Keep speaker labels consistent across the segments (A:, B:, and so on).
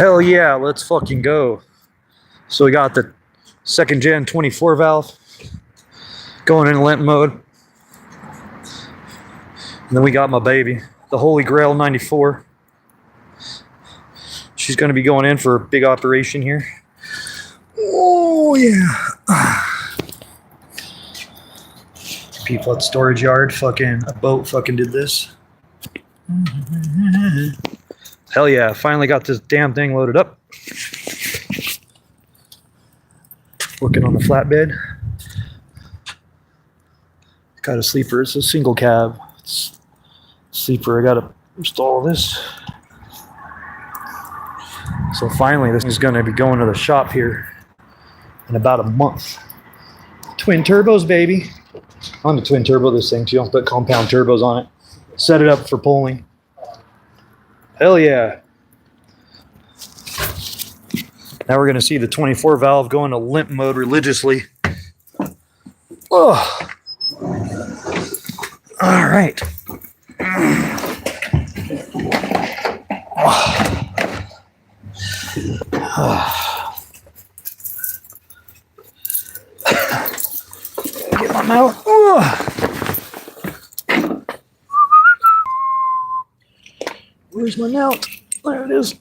A: Hell yeah, let's fucking go. So we got the second gen 24 valve going in limp mode. And then we got my baby, the Holy Grail 94. She's going to be going in for a big operation here. Oh yeah. People at the storage yard, fucking a boat fucking did this. Hell yeah, finally got this damn thing loaded up. Working on the flatbed. Got a sleeper, it's a single cab. It's sleeper, I gotta install this. So finally this is gonna be going to the shop here in about a month. Twin turbos, baby. I'm the twin turbo this thing too. I'll put compound turbos on it. Set it up for pulling. Hell yeah. Now we're going to see the 24 valve go into limp mode religiously. Oh. All right. Get my mouth. Where's my mount? There it is.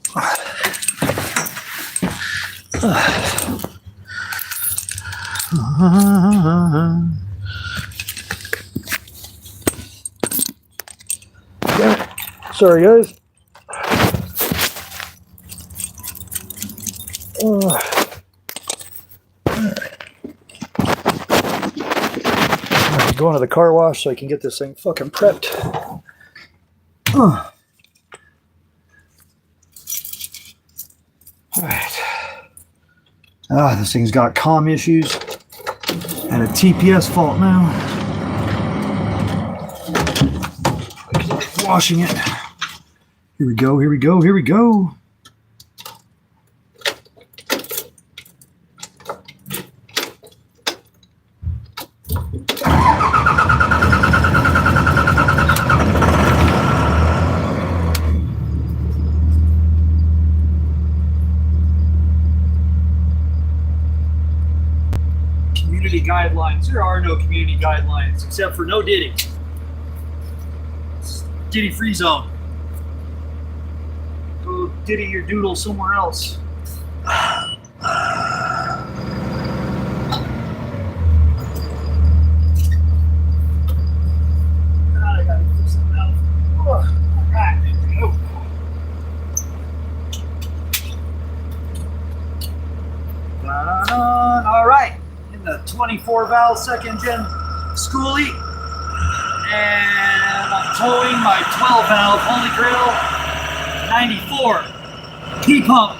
A: Sorry, guys. I'm going to the car wash so I can get this thing fucking prepped. Alright. This thing's got comm issues and a TPS fault now. Washing it. Here we go, here we go, here we go. Guidelines. There are no community guidelines except for no Diddy. It's Diddy free zone. Go Diddy your doodle somewhere else. God, I gotta get something out. Alright, there we go. Alright. The 24 valve second gen schoolie, and I'm towing my 12 valve Holy Grail 94 P pump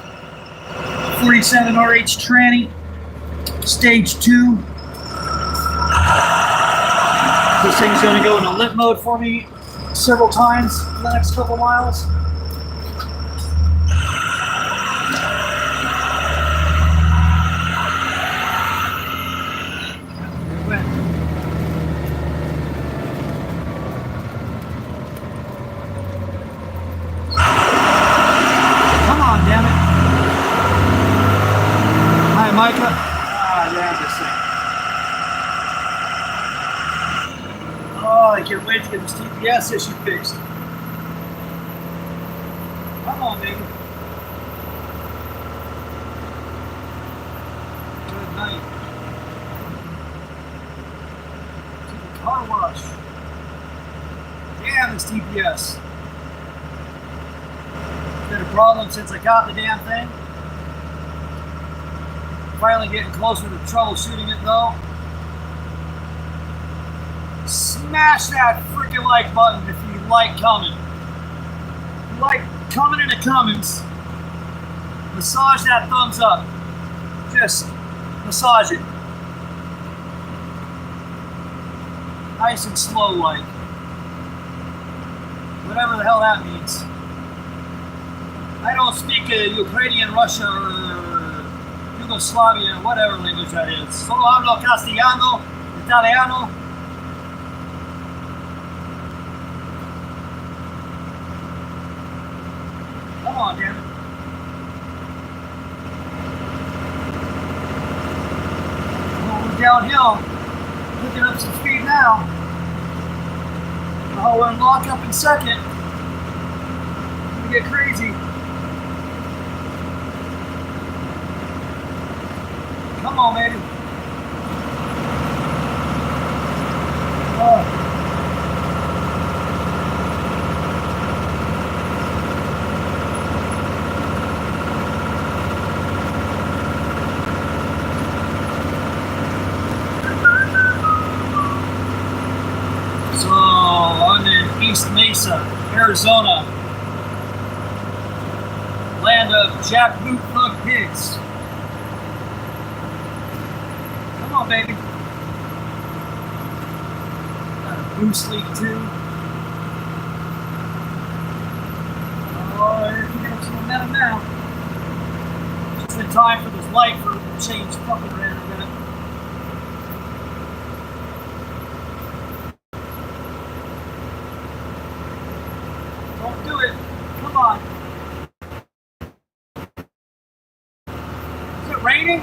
A: 47 RH tranny stage 2. This thing's going to go into limp mode for me several times in the next couple miles. I can't wait to get this TPS issue fixed. Come on, baby. Good night. To the car wash. Damn, this TPS. It's been a problem since I got the damn thing. Finally getting closer to troubleshooting it though. Smash that freaking like button if you like Cummins. If you like coming into Cummins, massage that thumbs up. Just massage it. Nice and slow like. Whatever the hell that means. I don't speak Ukrainian, Russia, or Yugoslavia, whatever language that is. Solo hablo castellano, italiano. Come on, damn it. downhill. Picking up some speed now. Oh, we're in lock up in second. We get crazy. Come on, baby. Oh. East Mesa, Arizona, land of jackboot thug pigs. Come on, baby. Got a boost leak too. Oh, here we get some momentum now. Just in time for this light for to change fucking red a minute. Don't do it. Come on. Is it raining?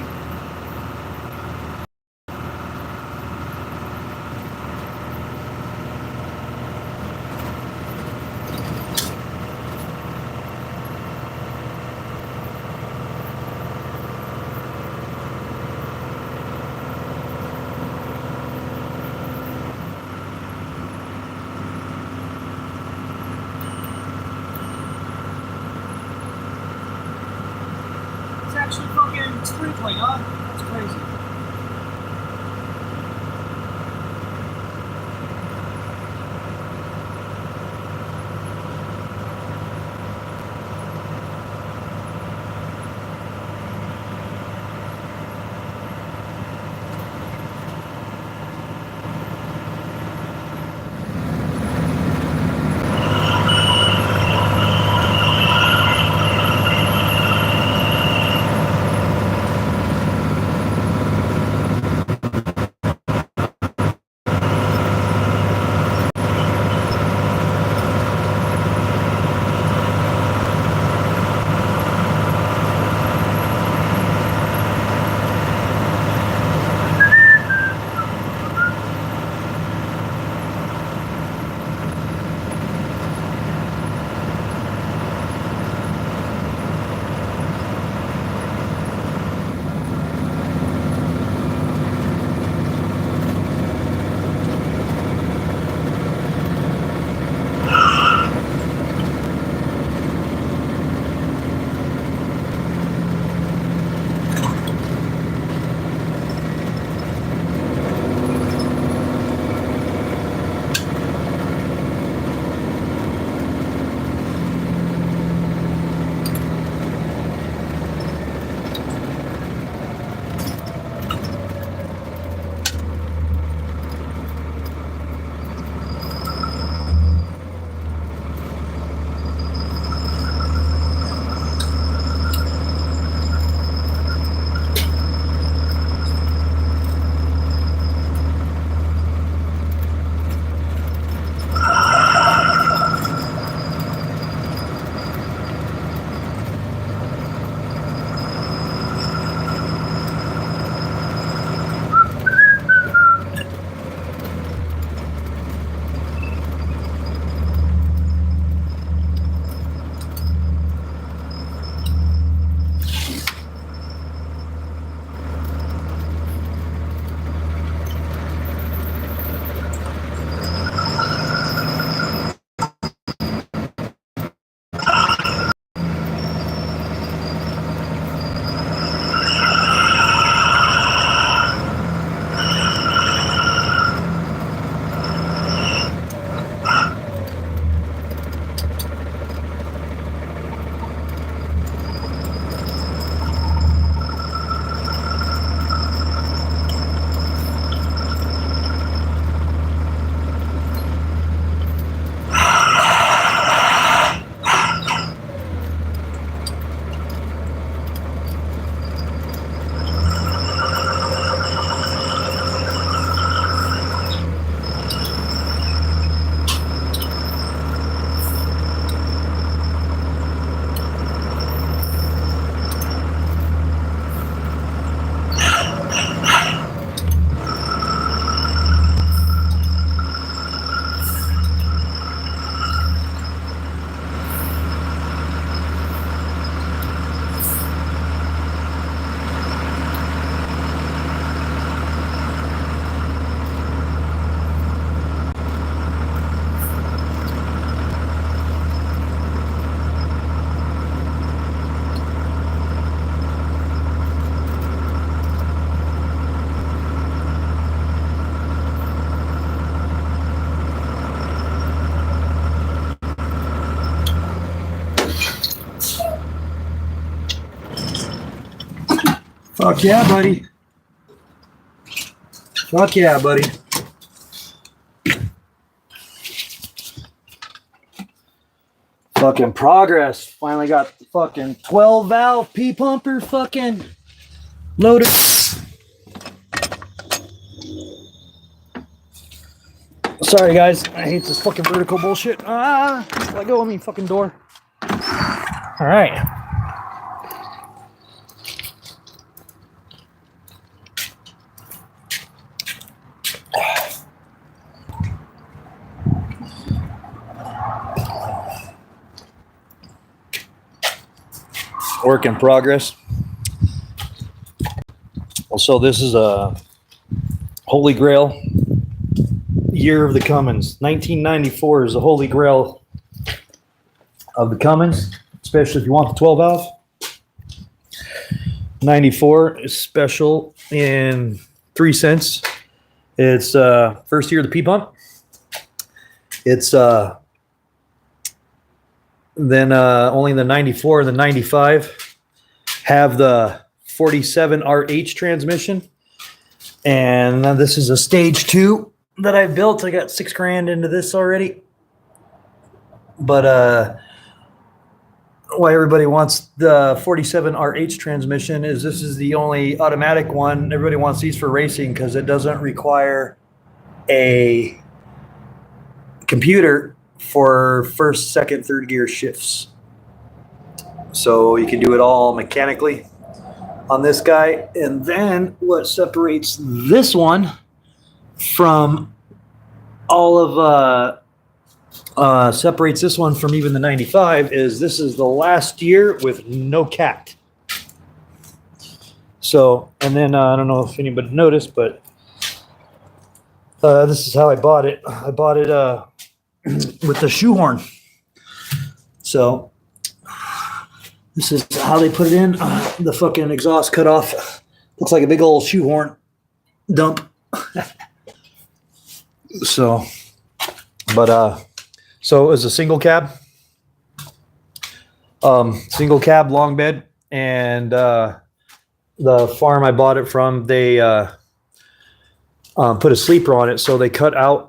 A: It's actually fucking sprinkling, huh? That's crazy. Fuck yeah, buddy. Fuck yeah, buddy. Fucking progress. Finally got the fucking 12 valve P pumper fucking loaded. Sorry guys, I hate this fucking vertical bullshit. Let go of me, fucking door. All right. Work in progress. So this is a Holy Grail year of the Cummins. 1994 is the Holy Grail of the Cummins, especially if you want the 12 valve. 94 is special in 3 cents. It's first year of the P pump. It's then only the 94 and the 95 have the 47 RH transmission. And this is a stage 2 that I built. I got $6 grand into this already. But why everybody wants the 47 RH transmission is this is the only automatic one. Everybody wants these for racing because it doesn't require a computer for first, second, third gear shifts. So you can do it all mechanically on this guy. And then what separates this one from all of separates this one from even the 95 is this is the last year with no cat. So, and then I don't know if anybody noticed, but this is how I bought it. I bought it with the shoehorn. So this is how they put it in. The fucking exhaust cut off. Looks like a big old shoehorn dump. So, but so it was a single cab long bed, and the farm I bought it from, they put a sleeper on it, so they cut out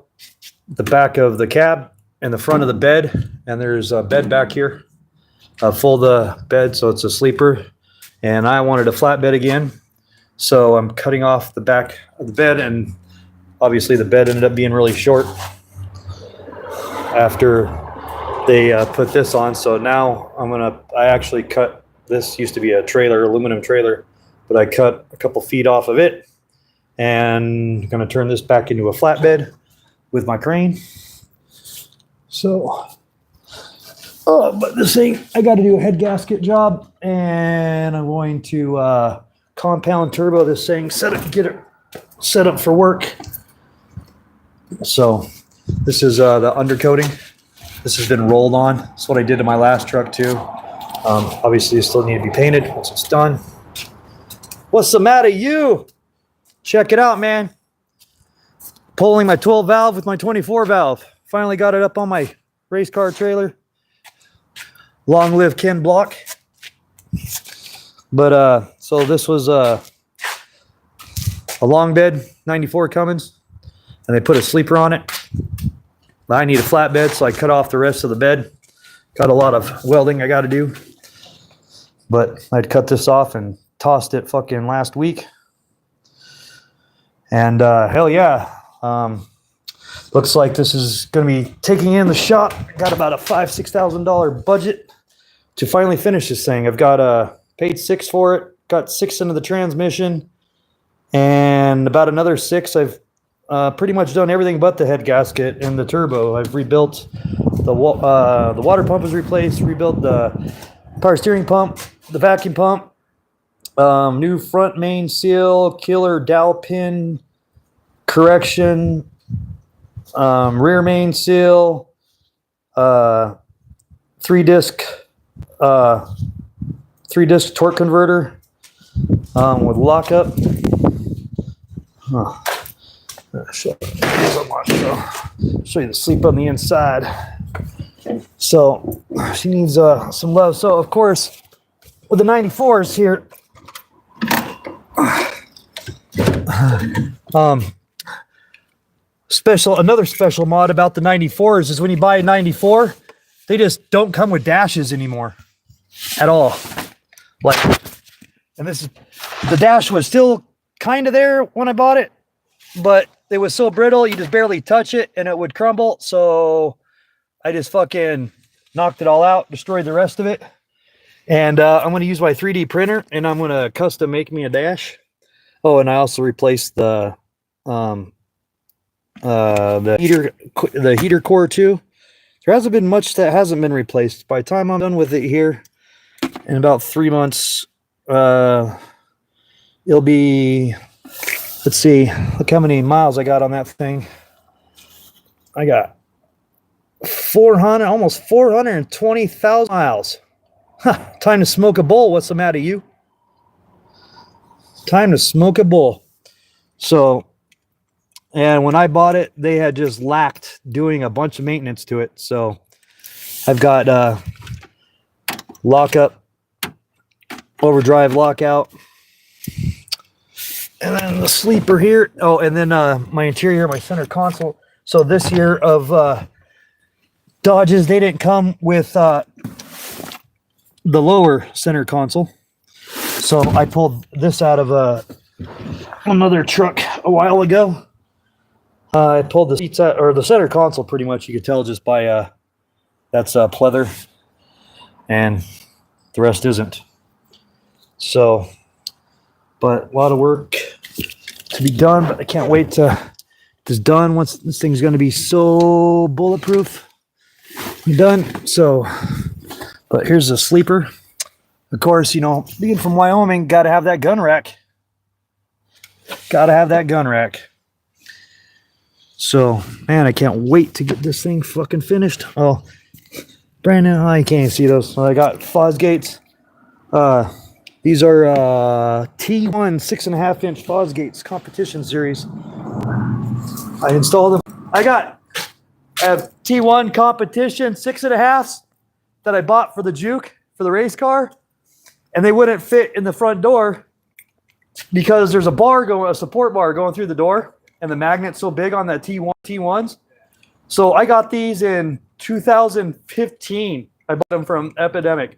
A: the back of the cab and the front of the bed, and there's a bed back here, full the bed, so it's a sleeper. And I wanted a flatbed again, so I'm cutting off the back of the bed, and obviously the bed ended up being really short after they put this on. So now I actually cut, this used to be a trailer, aluminum trailer, but I cut a couple feet off of it, and I'm gonna turn this back into a flatbed with my crane. So, but this thing, I got to do a head gasket job, and I'm going to compound turbo this thing, get it set up for work. So this is the undercoating. This has been rolled on. That's what I did to my last truck too. Obviously it still need to be painted once it's done. What's the matter, you? Check it out, man. Pulling my 12 valve with my 24 valve. Finally got it up on my race car trailer. Long live Ken Block. But so this was a long bed, 94 Cummins, and they put a sleeper on it. I need a flatbed, so I cut off the rest of the bed. Got a lot of welding I got to do, but I'd cut this off and tossed it fucking last week. And hell yeah. Looks like this is going to be taking in the shop. Got about a $5,000-$6,000 budget to finally finish this thing. I've got paid $6 for it, got $6 into the transmission, and about another $6. I've pretty much done everything but the head gasket and the turbo. I've rebuilt the water pump is replaced, rebuilt the power steering pump, the vacuum pump, new front main seal, killer dowel pin correction, rear main seal, 3-disc torque converter with lockup. Show you the sleep on the inside. So she needs some love. So of course with the 94s here, Another special mod about the 94s is when you buy a 94, they just don't come with dashes anymore at all. Like, and this is, the dash was still kind of there when I bought it, but it was so brittle, you just barely touch it and it would crumble. So I just fucking knocked it all out, destroyed the rest of it. And I'm going to use my 3D printer and I'm going to custom make me a dash. Oh, and I also replaced the heater core too. There hasn't been much that hasn't been replaced. By the time I'm done with it here in about 3 months, it'll be, let's see, look how many miles I got on that thing. I got 400, almost 420,000 miles. Huh, time to smoke a bowl. What's the matter, you? Time to smoke a bowl. So, and when I bought it, they had just lacked doing a bunch of maintenance to it. So I've got lockup, overdrive lockout, and then the sleeper here. Oh, and then my interior, my center console. So this year of Dodges, they didn't come with the lower center console. So I pulled this out of another truck a while ago. I pulled the seats out, or the center console pretty much, you could tell just by that's pleather, and the rest isn't. So, but a lot of work to be done, but I can't wait to get this done. Once this thing's going to be so bulletproof done. So, but here's the sleeper. Of course, you know, being from Wyoming, got to have that gun rack. Got to have that gun rack. So, man, I can't wait to get this thing fucking finished. Oh, Brandon, oh, you can't even see those. So I got Fosgates. These are T1 6.5-inch Fosgates competition series. I installed them. I have T1 competition 6.5s that I bought for the Juke, for the race car, and they wouldn't fit in the front door because there's a support bar going through the door. And the magnet's so big on that T1s. So I got these in 2015. I bought them from Epidemic.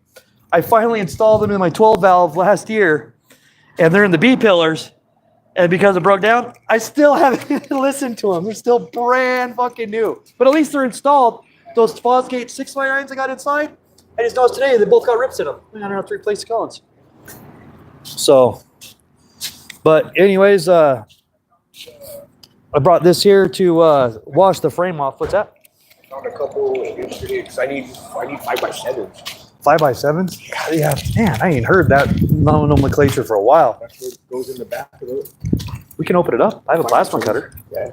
A: I finally installed them in my 12 valve last year, and they're in the B pillars. And because it broke down, I still haven't listened to them. They're still brand fucking new. But at least they're installed. Those Fosgate 6x9s I got inside, I just noticed today they both got rips in them. I don't have to replace the Collins. So, but anyways, I brought this here to wash the frame off. What's that?
B: I found a couple yesterday because I need 5x7s.
A: 5x7s? Yeah, man, I ain't heard that nomenclature for a while.
B: That's what goes in the back of it.
A: We can open it up. I have a plasma cutter.
B: Yeah.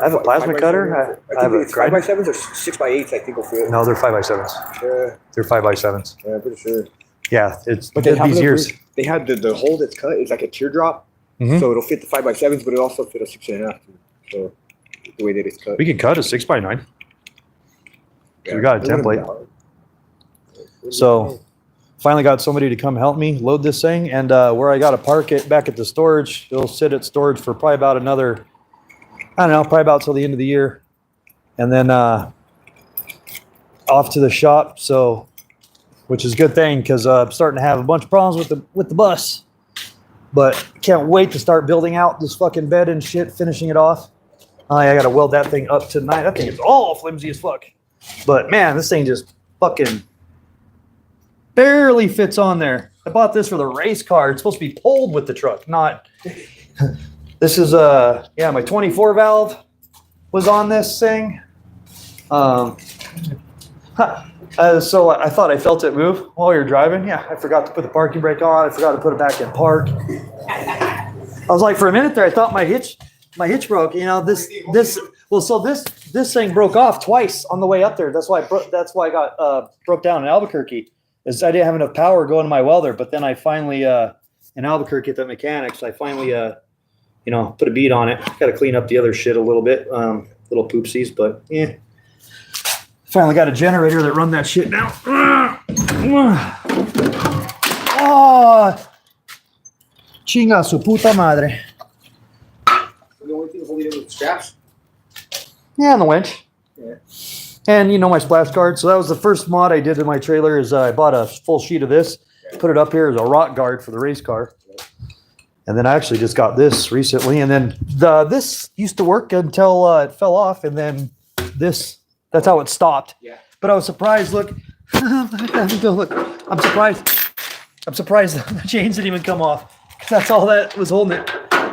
A: I have a plasma cutter.
B: I have a 5x7s or 6x8s. I think will fit.
A: No, they're 5x7s.
B: Yeah.
A: They're 5x7s.
B: Yeah, I'm pretty sure.
A: Yeah, it's
B: but they have
A: these years.
B: They had the hole that's cut. It's like a teardrop. Mm-hmm. So it'll fit the 5x7s, but it'll also fit a 6.5. So the way that it's cut.
A: We can cut a 6x9. Yeah, we got a template. So finally got somebody to come help me load this thing, and where I got to park it back at the storage, it'll sit at storage for probably about another, I don't know, probably about till the end of the year, and then off to the shop. So, which is a good thing because I'm starting to have a bunch of problems with the bus. But can't wait to start building out this fucking bed and shit, finishing it off. I got to weld that thing up tonight. That thing is all flimsy as fuck. But man, this thing just fucking barely fits on there. I bought this for the race car. It's supposed to be pulled with the truck, not. This is yeah, my 24 valve was on this thing. So I thought I felt it move while we were driving. Yeah, I forgot to put the parking brake on. I forgot to put it back in park. I was like, for a minute there, I thought my hitch broke. You know, this thing broke off twice on the way up there. That's why I got broke down in Albuquerque. Is I didn't have enough power going to my welder. But then I finally in Albuquerque at the mechanics, I finally you know, put a bead on it. Got to clean up the other shit a little bit, little poopsies, but yeah. Finally got a generator that run that shit now. Oh, chinga su puta madre.
B: with straps?
A: Yeah, and the winch.
B: Yeah.
A: And you know my splash guard. So that was the first mod I did in my trailer. Is I bought a full sheet of this, put it up here as a rock guard for the race car. And then I actually just got this recently. And then this used to work until it fell off. And then that's how it stopped.
B: Yeah.
A: But I was surprised. Look, look. I'm surprised the chains didn't even come off. Because that's all that was holding it.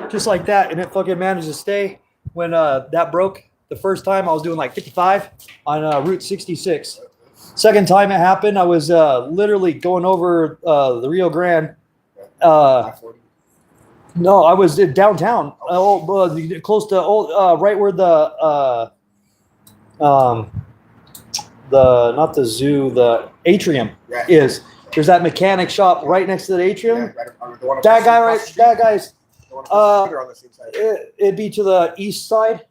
A: Just like that. And it fucking managed to stay. When that broke the first time, I was doing like 55 on Route 66. Second time it happened, I was literally going over the Rio Grande. No, I was in downtown, close to right where the not the zoo, the atrium is. There's that mechanic shop right next to the atrium. That guy's. It'd be to the east side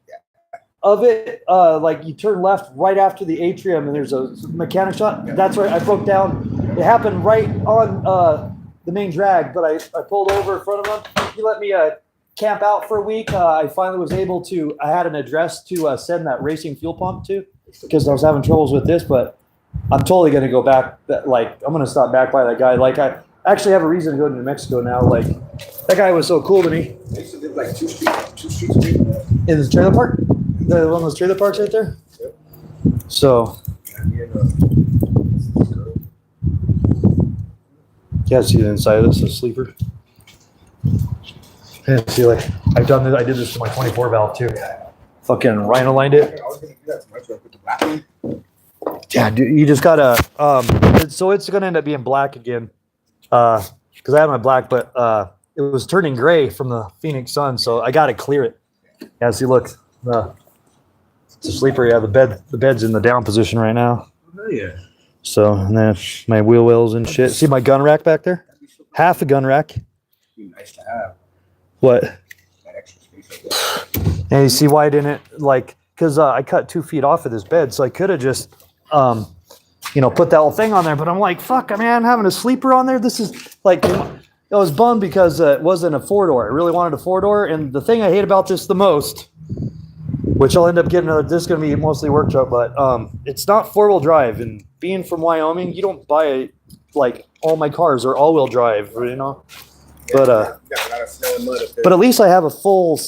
A: of it. Like you turn left right after the atrium, and there's a mechanic shop. That's right. I broke down. It happened right on the main drag, but I pulled over in front of him. He let me camp out for a week. I finally was able to. I had an address to send that racing fuel pump to because I was having troubles with this, but I'm totally gonna go back. I'm gonna stop back by that guy. Like I actually have a reason to go to New Mexico now. Like that guy was so cool to me.
B: I used to live like two streets away from that.
A: In the trailer park? One of those trailer parks right there?
B: Yep.
A: So. Yeah, see the inside of this, a sleeper. Yeah, see, like, I've done this, I did this to my 24 valve too. Fucking rhino lined it.
B: I was going to do that to my truck with the black one.
A: Yeah, dude, you just gotta, so it's gonna end up being black again. Because I had my black, but it was turning gray from the Phoenix sun, so I gotta clear it. Yeah, see, look, it's a sleeper. Yeah, the bed's in the down position right now.
B: Oh yeah.
A: So, and then my wheel wells and shit. See my gun rack back there? Half a gun rack.
B: Be nice to have.
A: What?
B: That extra space like that.
A: And you see why I didn't, like, because I cut 2 feet off of this bed, so I could have just, put that whole thing on there. But I'm like, fuck, man, having a sleeper on there. This is like, I was bummed because it wasn't a 4-door. I really wanted a 4-door. And the thing I hate about this the most, which I'll end up getting this is going to be mostly work truck, but it's not 4-wheel drive. And being from Wyoming, you don't buy like all my cars are all-wheel drive, you know.
B: Yeah, got a lot of snow and mud up there.
A: But at least I have a full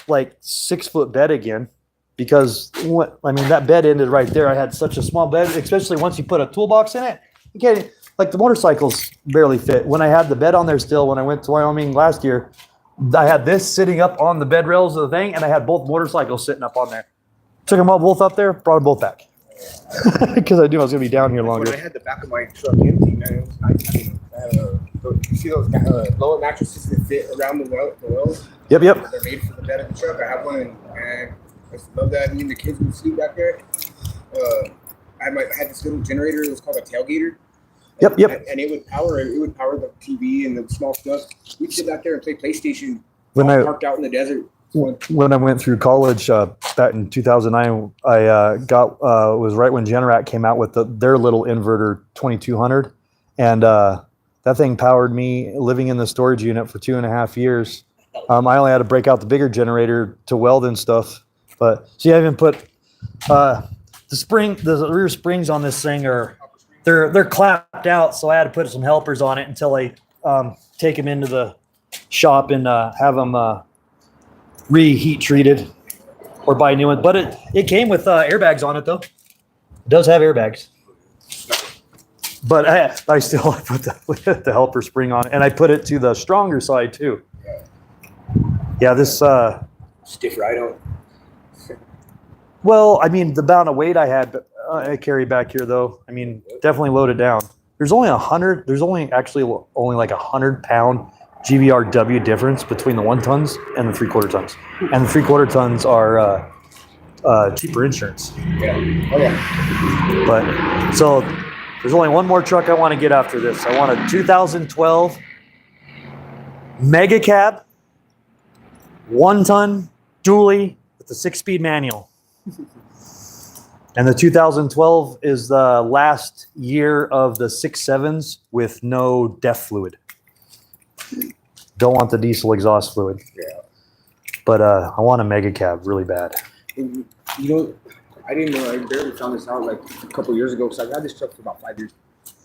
A: like 6-foot bed again, because that bed ended right there. I had such a small bed, especially once you put a toolbox in it. You can't, like, the motorcycles barely fit. When I had the bed on there still, when I went to Wyoming last year, I had this sitting up on the bed rails of the thing, and I had both motorcycles sitting up on there. Took them all both up there, brought them both back. Because I knew I was going to be down here longer.
B: When I had the back of my truck empty, man, it was nice. You see those lower mattresses that fit around the wells?
A: Yep.
B: They're made for the bed of the truck. I have one, and I just love that. Me and the kids would sleep back there. I had this little generator. It was called a tailgater.
A: Yep.
B: And it would power the TV and the small stuff. We'd sit back there and play PlayStation. Parked out in the desert.
A: When I went through college back in 2009, I was right when Generac came out with their little inverter 2200, and that thing powered me living in the storage unit for 2.5 years. I only had to break out the bigger generator to weld and stuff. But see, I even put the rear springs on this thing they're clapped out, so I had to put some helpers on it until I take them into the shop and have them reheat treated or buy new ones. But it came with airbags on it though. It does have airbags. But I still put the helper spring on it, and I put it to the stronger side too. Yeah, this
B: stiff ride on.
A: Well, I mean, the amount of weight I had, I carry back here though. I mean, definitely loaded down. There's only actually like 100-pound GVRW difference between the 1 tons and the 3/4 tons. And the 3/4 tons are cheaper insurance.
B: Yeah. Oh yeah.
A: But so there's only one more truck I want to get after this. I want a 2012 Mega Cab, 1-ton dually with the 6-speed manual. And the 2012 is the last year of the 6.7s with no DEF fluid. Don't want the diesel exhaust fluid.
B: Yeah.
A: But I want a mega cab really bad.
B: And, you know, I didn't know. I barely found this out like a couple years ago because I've had this truck for about 5 years.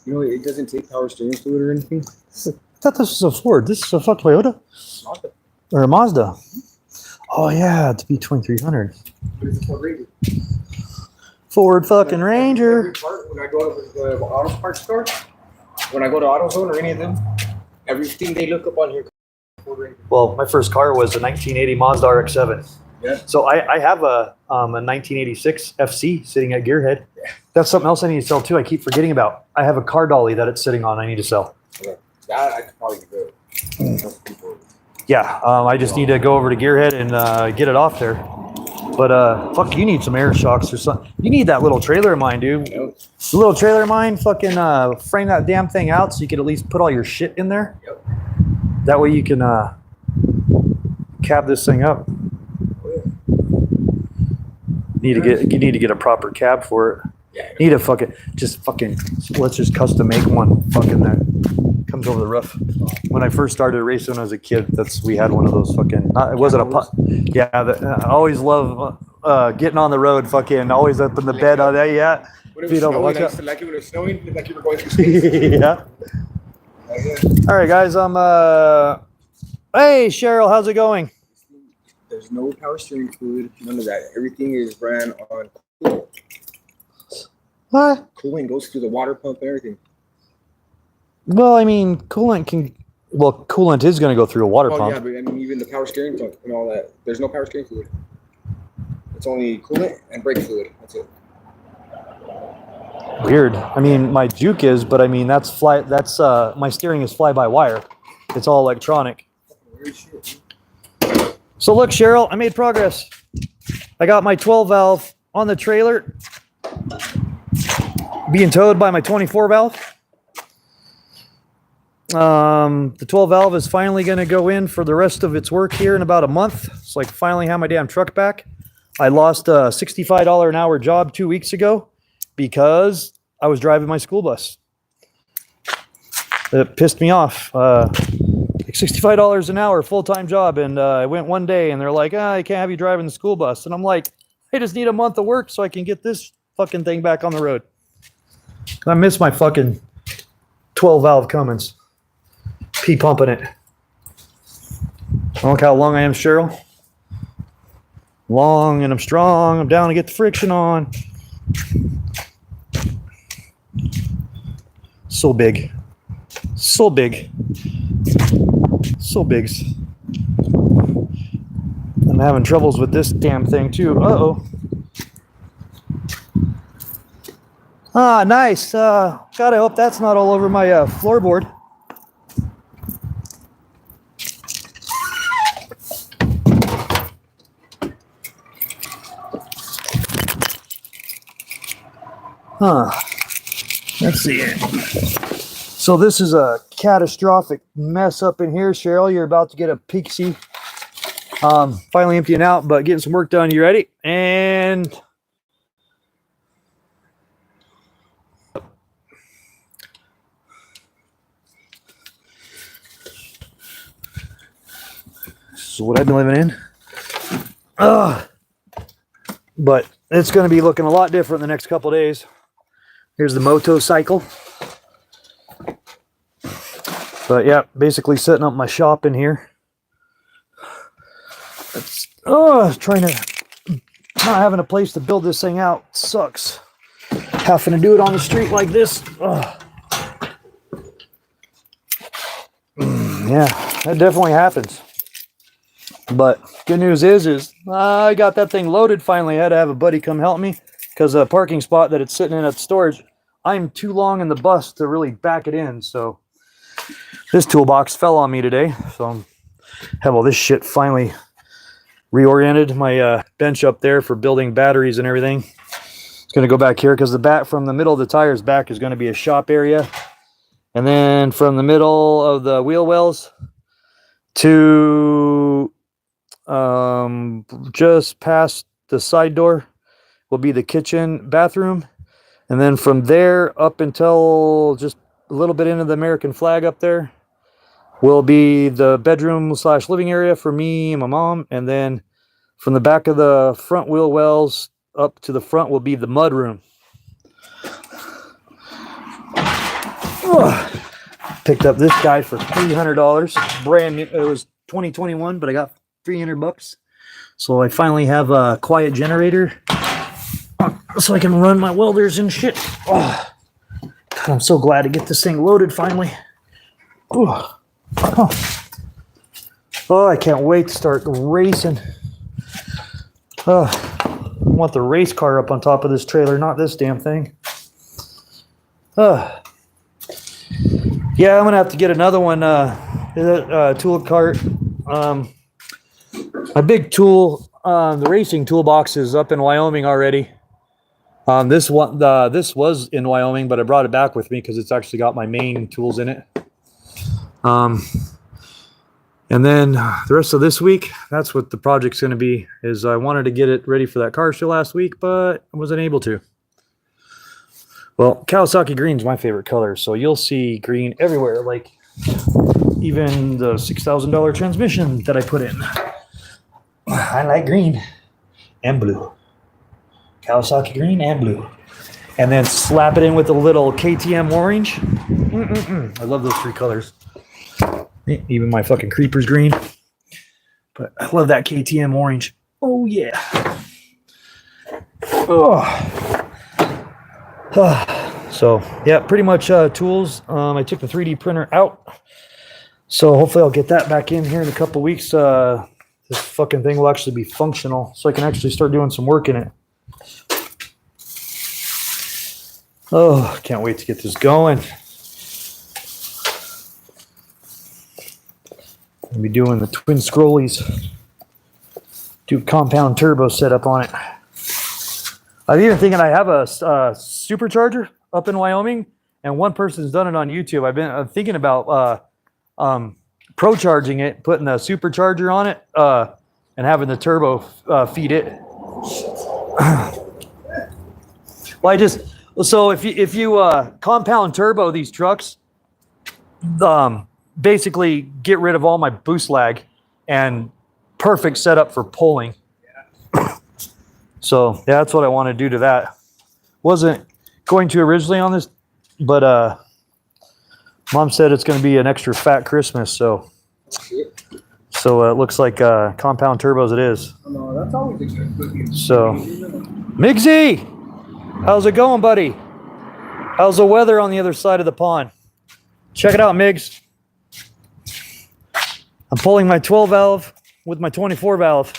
B: You know, it doesn't take power steering fluid or anything.
A: I thought this was a Ford. This is a fuck Toyota or a Mazda. Oh yeah, it's B2300.
B: But it's a Ford Ranger.
A: Ford fucking Ranger.
B: Every part, when I go to the auto parts store, when I go to AutoZone or any of them, everything they look up on here. Ford Ranger.
A: Well, my first car was a 1980 Mazda RX-7.
B: Yeah.
A: So I have a 1986 FC sitting at Gearhead.
B: Yeah.
A: That's something else I need to sell too. I keep forgetting about. I have a car dolly that it's sitting on. I need to sell.
B: Yeah. That I could probably do.
A: Yeah, I just need to go over to Gearhead and get it off there. But fuck, you need some air shocks or something. You need that little trailer of mine, dude.
B: Yep.
A: The little trailer of mine, fucking frame that damn thing out so you could at least put all your shit in there.
B: Yep.
A: That way you can cab this thing up. You need to get a proper cab for it.
B: Yeah.
A: Need a fucking let's just custom make one fucking that comes over the roof. When I first started racing when I was a kid, we had one of those fucking it wasn't a yeah. I always love getting on the road, fucking always up in the bed on that. Yeah.
B: When it was snowing, I used to like it when it was snowing, like you were going through space.
A: Yeah. All right, guys. Hey, Cheryl, how's it going?
B: There's no power steering fluid, none of that. Everything is ran on coolant.
A: What?
B: Coolant goes through the water pump and everything.
A: Well, I mean, coolant is going to go through a water pump.
B: Yeah, but I mean, even the power steering pump and all that. There's no power steering fluid. It's only coolant and brake fluid. That's it.
A: Weird. I mean, my Juke is, but I mean, that's my steering is fly-by-wire. It's all electronic.
B: Weird shit.
A: So look, Cheryl, I made progress. I got my 12 valve on the trailer being towed by my 24 valve. The 12 valve is finally going to go in for the rest of its work here in about a month. It's like finally have my damn truck back. I lost a $65 an hour job 2 weeks ago because I was driving my school bus. It pissed me off. $65 an hour, full-time job, and I went one day, and they're like, I can't have you driving the school bus. And I'm like, I just need a month of work so I can get this fucking thing back on the road. I miss my fucking 12-valve Cummins. P-pumping it. Look how long I am, Cheryl. Long, and I'm strong. I'm down to get the friction on. So big. So big. So bigs. I'm having troubles with this damn thing too. Uh-oh. Ah, nice. God, I hope that's not all over my floorboard. Huh. Let's see it. So this is a catastrophic mess up in here, Cheryl. You're about to get a pixie. Finally emptying out, but getting some work done. You ready? And this is what I've been living in. But it's going to be looking a lot different the next couple of days. Here's the motorcycle. But yeah, basically setting up my shop in here. It's trying to not having a place to build this thing out sucks. Having to do it on the street like this. Yeah, that definitely happens. But good news is I got that thing loaded finally. I had to have a buddy come help me because the parking spot that it's sitting in at storage, I'm too long in the bus to really back it in. So this toolbox fell on me today. So I have all this shit finally reoriented. My bench up there for building batteries and everything. It's going to go back here because the back from the middle of the tires back is going to be a shop area. And then from the middle of the wheel wells to just past the side door will be the kitchen bathroom. And then from there up until just a little bit into the American flag up there will be the bedroom / living area for me and my mom. And then from the back of the front wheel wells up to the front will be the mud room. Ugh. Picked up this guy for $300. Brand new. It was 2021, but I got $300. So I finally have a quiet generator so I can run my welders and shit. Oh, God, I'm so glad to get this thing loaded finally. Oh, I can't wait to start racing. I want the race car up on top of this trailer, not this damn thing. Yeah, I'm gonna have to get another one. Tool cart. My big tool, the racing toolbox is up in Wyoming already. This was in Wyoming, but I brought it back with me because it's actually got my main tools in it. And then the rest of this week, that's what the project's going to be. Is I wanted to get it ready for that car show last week, but I wasn't able to. Well, Kawasaki green's my favorite color, so you'll see green everywhere, like even the $6,000 transmission that I put in. I like green and blue. Kawasaki green and blue. And then slap it in with a little KTM orange. I love those 3 colors. Even my fucking creeper's green. But I love that KTM orange. Oh, yeah. So, yeah, pretty much tools. I took the 3D printer out. So hopefully I'll get that back in here in a couple weeks. This fucking thing will actually be functional. So I can actually start doing some work in it. Oh, can't wait to get this going. I'll be doing the twin scrollies. Do compound turbo setup on it. I'm even thinking I have a supercharger up in Wyoming, and one person's done it on YouTube. I'm thinking about pro charging it, putting a supercharger on it, and having the turbo feed it. So if you compound turbo these trucks, basically get rid of all my boost lag and perfect setup for pulling. Yeah. So yeah, that's what I want to do to that. Wasn't going to originally on this, but Mom said it's going to be an extra fat Christmas, so it looks like compound turbos it is.
B: No, that's always a good cookie.
A: So, Migsy, how's it going, buddy? How's the weather on the other side of the pond? Check it out, Migs. I'm pulling my 12 valve with my 24 valve.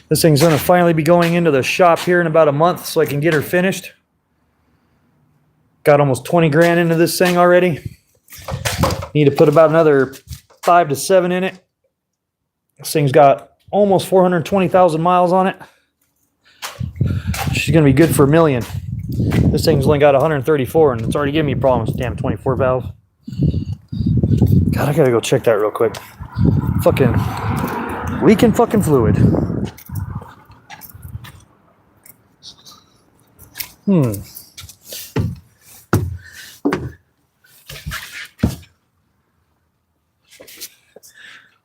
A: This thing's going to finally be going into the shop here in about a month so I can get her finished. Got almost 20 grand into this thing already. Need to put about another 5 to 7 in it. This thing's got almost 420,000 miles on it. She's going to be good for $1 million. This thing's only got 134 and it's already giving me problems. Damn, 24 valve. God, I gotta go check that real quick. Fucking leaking fucking fluid.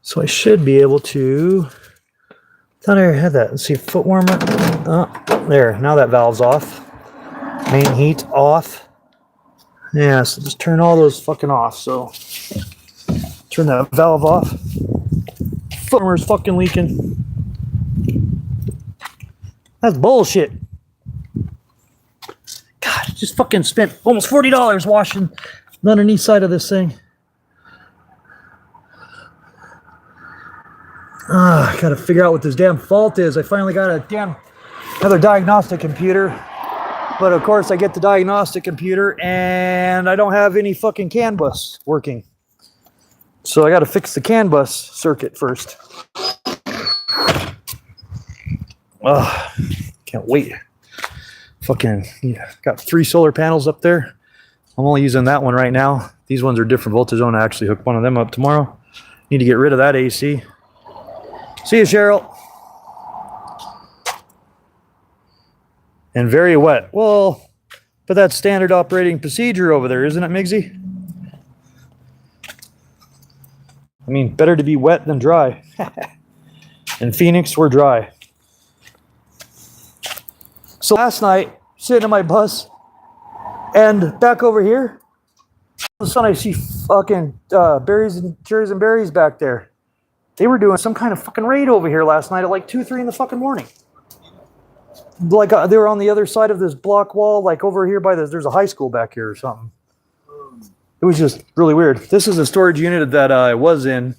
A: So I should be able to. Thought I already had that. Let's see, foot warmer. Oh, there. Now that valve's off. Main heat off. Yeah, so just turn all those fucking off. So turn that valve off. Foot warmer's fucking leaking. That's bullshit. God, I just fucking spent almost $40 washing the underneath side of this thing. I gotta figure out what this damn fault is. I finally got another diagnostic computer. But of course I get the diagnostic computer and I don't have any fucking CAN bus working. So I gotta fix the CAN bus circuit first. Can't wait. Fucking, yeah, got 3 solar panels up there. I'm only using that one right now. These ones are different voltage. I'm gonna actually hook one of them up tomorrow. Need to get rid of that AC. See you, Cheryl. And very wet. Well, but that's standard operating procedure over there, isn't it, Migsy? I mean, better to be wet than dry. In Phoenix, we're dry. So last night, sitting in my bus, and back over here, all of a sudden I see fucking cherries and berries back there. They were doing some kind of fucking raid over here last night at like 2, 3 in the fucking morning. Like they were on the other side of this block wall, like over here by this. There's a high school back here or something. It was just really weird. This is a storage unit that I was in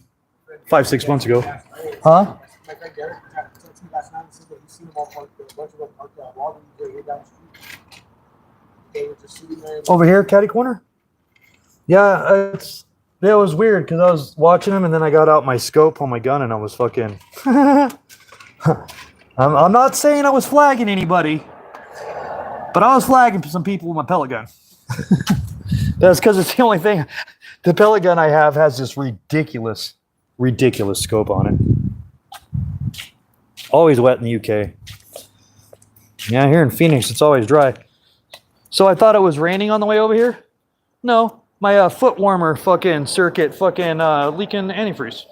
A: 5, 6 months ago. Huh?
B: My friend Derek texted me last night and said that he's seen them all parked, a bunch of them parked Walgreens right here down the street. They were just sitting there.
A: Over here, catty corner? Yeah, it was weird because I was watching them and then I got out my scope on my gun and I was fucking... I'm not saying I was flagging anybody, but I was flagging some people with my pellet gun. That's because it's the only thing. The pellet gun I have has this ridiculous scope on it. Always wet in the UK. Yeah, here in Phoenix, it's always dry. So I thought it was raining on the way over here. No, my foot warmer fucking circuit fucking leaking antifreeze.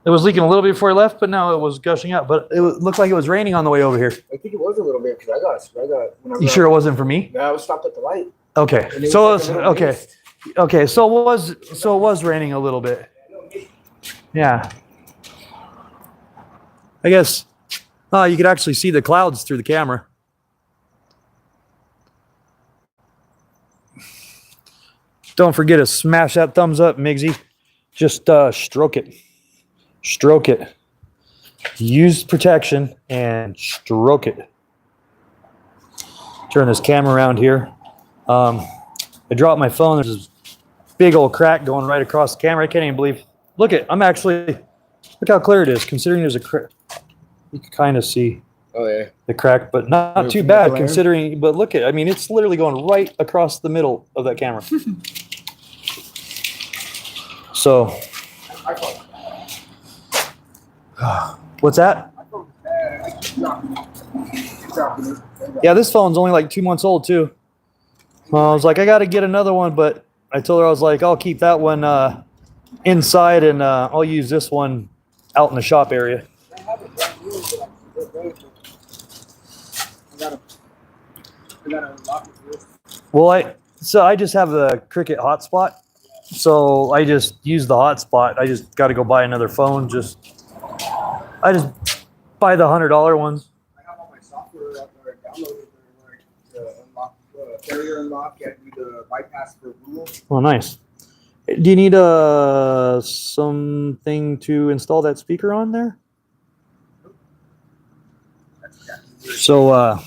A: It was leaking a little bit before I left, but now it was gushing out. But it looked like it was raining on the way over here.
B: I think it was a little bit because I got.
A: You sure it wasn't for me?
B: No, I was stopped at the light.
A: Okay, so it was, okay, so it was raining a little bit. Yeah. I guess you could actually see the clouds through the camera. Don't forget to smash that thumbs up, Migsy. Just stroke it. Stroke it. Use protection and stroke it. Turn this camera around here. I dropped my phone. There's this big old crack going right across the camera. I can't even believe. Look how clear it is. Considering there's a crack, you can kind of see.
B: Oh yeah.
A: The crack, but not too bad considering. But look I mean, it's literally going right across the middle of that camera. So. What's that? Yeah, this phone's only like 2 months old too. I was like, I got to get another one, but I told her I was like, I'll keep that one inside and I'll use this one out in the shop area. Well, I just have the Cricket hotspot, so I just use the hotspot. I just got to go buy another phone. I just buy the $100 ones.
B: I have all my software out there downloaded to unlock the carrier unlock and do the bypass for Google.
A: Oh, nice. Do you need something to install that speaker on there? So,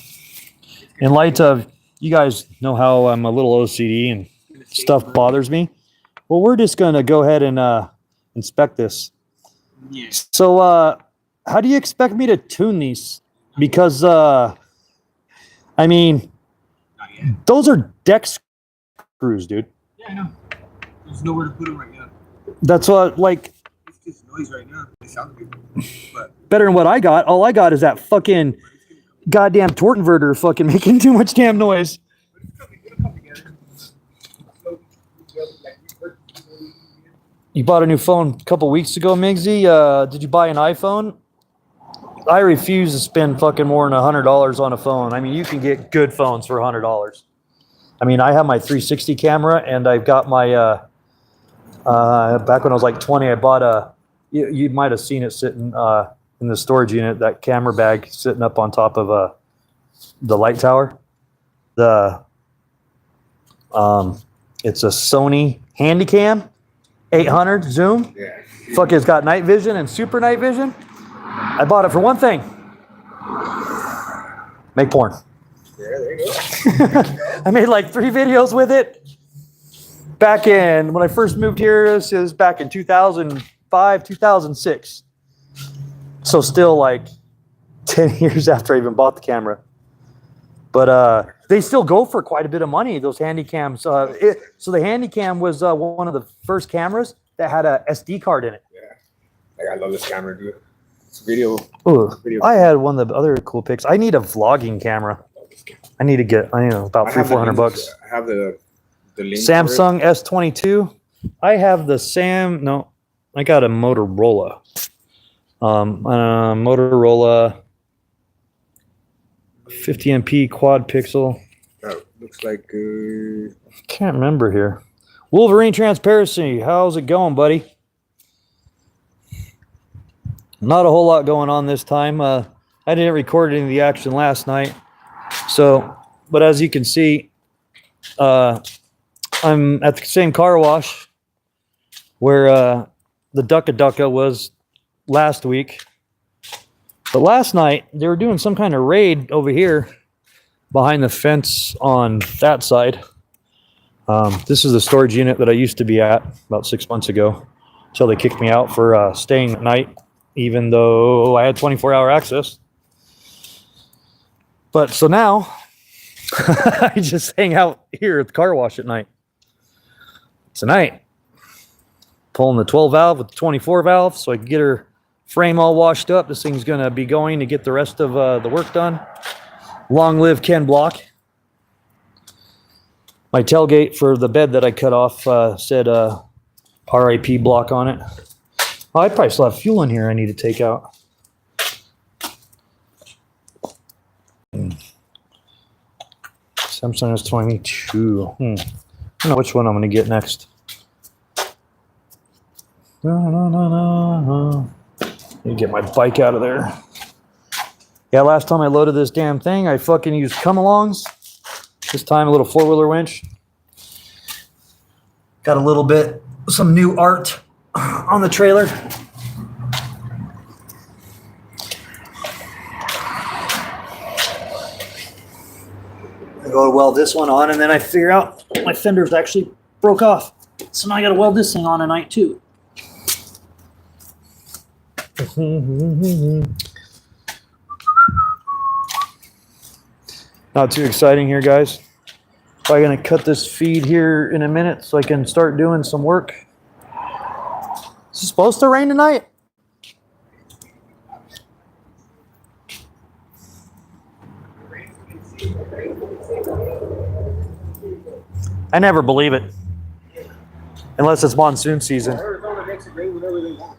A: in light of, you guys know how I'm a little OCD and stuff bothers me. Well, we're just going to go ahead and inspect this. Yeah. So, how do you expect me to tune these? Because, I mean, those are deck screws, dude.
B: Yeah, I know. There's nowhere to put them right now.
A: That's what, like...
B: It's just noise right now. They sound good. But
A: better than what I got. All I got is that fucking goddamn torque inverter fucking making too much damn noise.
B: It'll come together.
A: You bought a new phone a couple weeks ago, Migsy. Did you buy an iPhone? I refuse to spend fucking more than $100 on a phone. I mean, you can get good phones for $100. I mean, I have my 360 camera, and I've got my, back when I was like 20, I bought you might have seen it sitting in the storage unit, that camera bag sitting up on top of the light tower. It's a Sony Handycam 800 zoom.
B: Yeah.
A: Fuck, it's got night vision and super night vision. I bought it for one thing. Make porn.
B: Yeah, there you go.
A: I made like 3 videos with it. Back in, when I first moved here, this is back in 2005, 2006. So still like 10 years after I even bought the camera. But they still go for quite a bit of money, those Handycams. So the Handycam was one of the first cameras that had a SD card in it.
B: Yeah. Like, I love this camera, dude. It's video.
A: Ooh, I had one of the other cool pics. I need a vlogging camera. I need to get, about $300-400.
B: I have the link
A: Samsung S22. I have the I got a Motorola. Motorola 50 MP quad pixel.
B: Oh, looks like
A: Can't remember here. Wolverine transparency. How's it going, buddy? Not a whole lot going on this time. I didn't record any of the action last night. So, but as you can see, I'm at the same car wash where the Ducka was last week. But last night, they were doing some kind of raid over here behind the fence on that side. This is the storage unit that I used to be at about 6 months ago until they kicked me out for staying at night, even though I had 24-hour access. But so now, I just hang out here at the car wash at night. Tonight, pulling the 12 valve with the 24 valve so I can get her frame all washed up. This thing's going to be going to get the rest of the work done. Long live Ken Block. My tailgate for the bed that I cut off said RIP Block on it. Oh, I probably still have fuel in here I need to take out. Samsung S22. I don't know which one I'm going to get next. Let me get my bike out of there. Yeah, last time I loaded this damn thing, I fucking used come-alongs. This time a little four-wheeler winch. Got a little bit, some new art on the trailer. I go to weld this one on, and then I figure out my fenders actually broke off. So now I got to weld this thing on tonight too. Not too exciting here, guys. Probably gonna cut this feed here in a minute so I can start doing some work. Is it supposed to rain tonight? I never believe it. Unless it's monsoon season.
B: Arizona makes it rain whenever they want.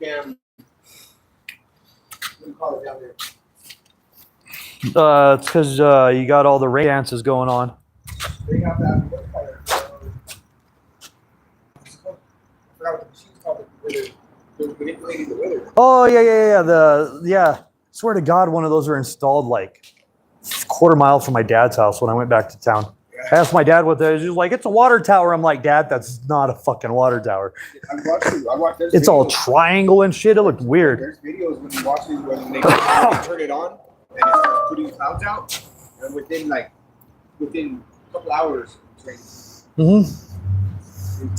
B: Damn. What do you call it down there?
A: It's because you got all the rain dances going on.
B: They have that. What do you call it? I forgot what the machine's called. They're manipulating the weather.
A: Oh yeah. Swear to God, one of those are installed like a quarter mile from my dad's house when I went back to town. I asked my dad what that is. He was like, "It's a water tower." I'm like, "Dad, that's not a fucking water tower.
B: I watched
A: It's all triangle and shit. It looked weird."
B: There's videos when you watch it when they turn it on and it starts putting clouds out, and within a couple hours, it's raining.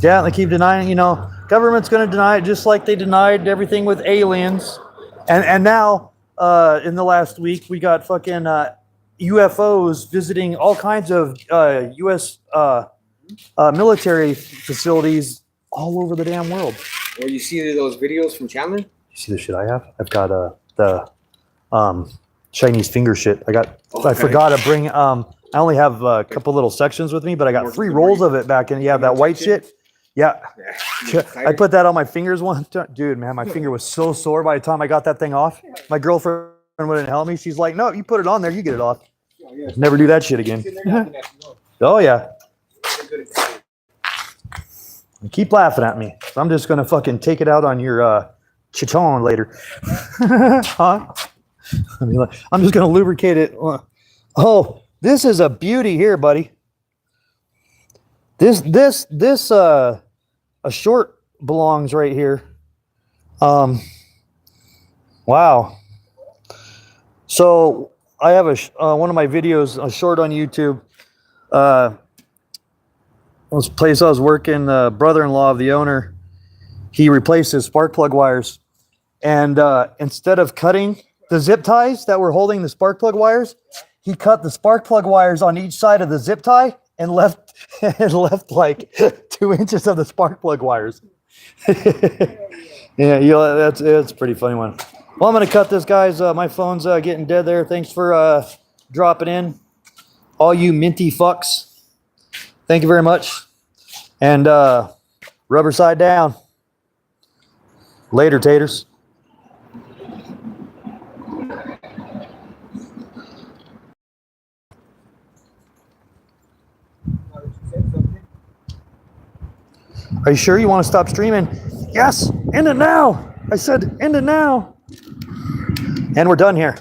A: Yeah, they keep denying. You know, government's going to deny it just like they denied everything with aliens, and now in the last week we got fucking UFOs visiting all kinds of U.S. Military facilities all over the damn world.
B: Or you see those videos from Chandler?
A: You see the shit I have? I've got the Chinese finger shit. I forgot to bring. I only have a couple little sections with me, but I got 3 rolls of it back in. Yeah, that white shit. Yeah. I put that on my fingers one time. Dude, man, my finger was so sore by the time I got that thing off. My girlfriend wouldn't help me. She's like, "No, you put it on there, you get it off." Never do that shit again. Oh yeah. Keep laughing at me. I'm just gonna fucking take it out on your chichon later. Huh? I mean, I'm just gonna lubricate it. Oh, this is a beauty here, buddy. This a short belongs right here. Wow. So I have one of my videos, a short on YouTube. This place I was working, the brother-in-law of the owner, he replaced his spark plug wires, and instead of cutting the zip ties that were holding the spark plug wires, he cut the spark plug wires on each side of the zip tie and left like 2 inches of the spark plug wires. Yeah, that's a pretty funny one. Well, I'm gonna cut this, guys. My phone's getting dead there. Thanks for dropping in, all you minty fucks. Thank you very much. And rubber side down. Later, taters. Are you sure you want to stop streaming? Yes, end it now. I said end it now. And we're done here.